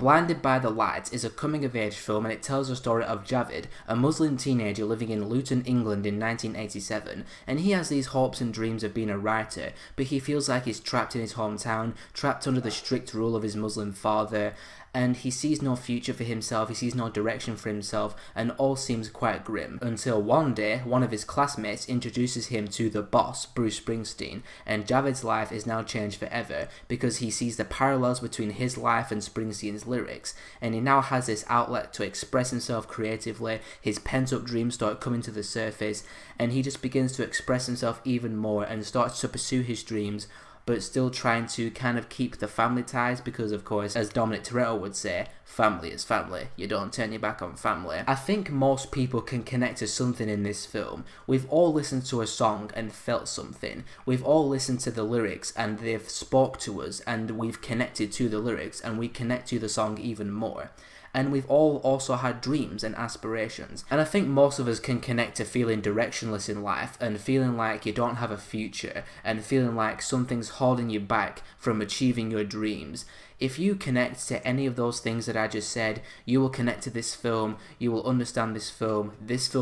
Blinded by the Light is a coming-of-age film, and it tells the story of Javid, a Muslim teenager living in Luton, England in 1987, and he has these hopes and dreams of being a writer, but he feels like he's trapped in his hometown, trapped under the strict rule of his Muslim father, and he sees no future for himself, he sees no direction for himself, and all seems quite grim. Until one day, one of his classmates introduces him to the boss, Bruce Springsteen, and Javid's life is now changed forever because he sees the parallels between his life and Springsteen's lyrics, and he now has this outlet to express himself creatively. His pent-up dreams start coming to the surface, and he just begins to express himself even more and starts to pursue his dreams, but still trying to kind of keep the family ties because, of course, as Dominic Toretto would say, family is family. You don't turn your back on family. I think most people can connect to something in this film. We've all listened to a song and felt something. We've all listened to the lyrics and they've spoke to us and we've connected to the lyrics and we connect to the song even more. And we've all also had dreams and aspirations. And I think most of us can connect to feeling directionless in life and feeling like you don't have a future and feeling like something's holding you back from achieving your dreams. If you connect to any of those things that I just said, you will connect to this film, you will understand this film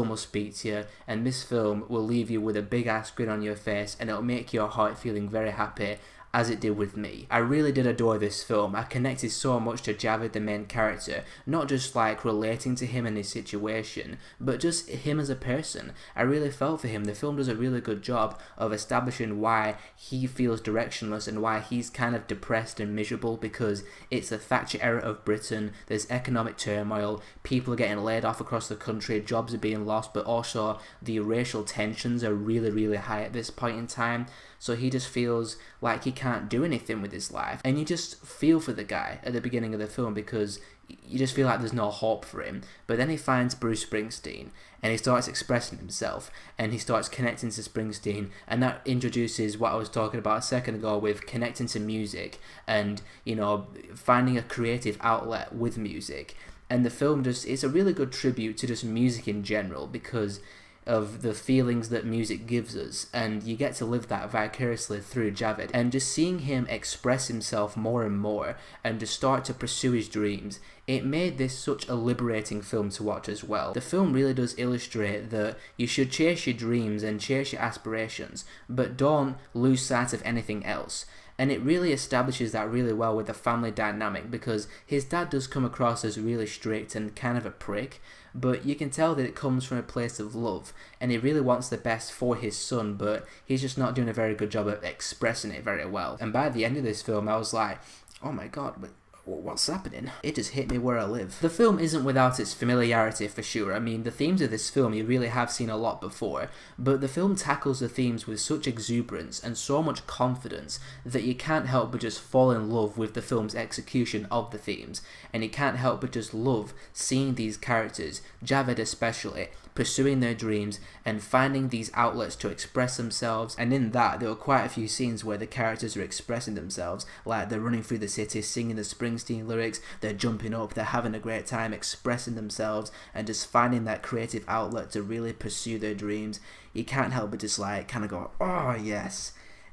will speak to you, and this film will leave you with a big ass grin on your face, and it'll make your heart feeling very happy, as it did with me. I really did adore this film. I connected so much to Javid, the main character, not just like relating to him and his situation, but just him as a person. I really felt for him. The film does a really good job of establishing why he feels directionless and why he's kind of depressed and miserable, because it's the Thatcher era of Britain. There's economic turmoil, people are getting laid off across the country, jobs are being lost, but also the racial tensions are really high at this point in time. So he just feels like he can't do anything with his life. And you just feel for the guy at the beginning of the film because you just feel like there's no hope for him. But then he finds Bruce Springsteen and he starts expressing himself and he starts connecting to Springsteen, and that introduces what I was talking about a second ago with connecting to music and, you know, finding a creative outlet with music. And the film it's a really good tribute to just music in general because of the feelings that music gives us, and you get to live that vicariously through Javid. And just seeing him express himself more and more and to start to pursue his dreams, it made this such a liberating film to watch as well. The film really does illustrate that you should chase your dreams and chase your aspirations, but don't lose sight of anything else. And it really establishes that really well with the family dynamic, because his dad does come across as really strict and kind of a prick, but you can tell that it comes from a place of love, and he really wants the best for his son, but he's just not doing a very good job of expressing it very well. And by the end of this film, I was like, oh my god, but what's happening? It just hit me where I live. The film isn't without its familiarity for sure. I mean, the themes of this film you really have seen a lot before, but the film tackles the themes with such exuberance and so much confidence that you can't help but just fall in love with the film's execution of the themes, and you can't help but just love seeing these characters, Javid especially, pursuing their dreams and finding these outlets to express themselves. And in that, there were quite a few scenes where the characters are expressing themselves, like they're running through the city singing the Springsteen lyrics, they're jumping up, they're having a great time expressing themselves and just finding that creative outlet to really pursue their dreams. You can't help but just like kind of go, oh yes.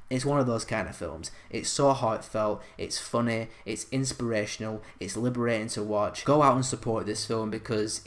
It's one of those kind of films. It's so heartfelt, it's funny, it's inspirational, it's liberating to watch. Go out and support this film because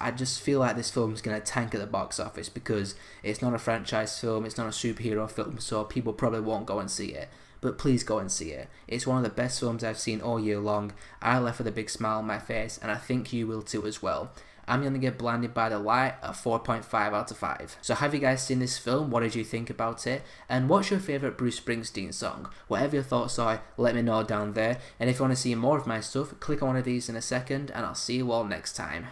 I just feel like this film is going to tank at the box office because it's not a franchise film, it's not a superhero film, so people probably won't go and see it. But please go and see it. It's one of the best films I've seen all year long. I left with a big smile on my face, and I think you will too as well. I'm going to give Blinded by the Light a 4.5 out of 5. So have you guys seen this film? What did you think about it? And what's your favourite Bruce Springsteen song? Whatever your thoughts are, let me know down there. And if you want to see more of my stuff, click on one of these in a second, and I'll see you all next time.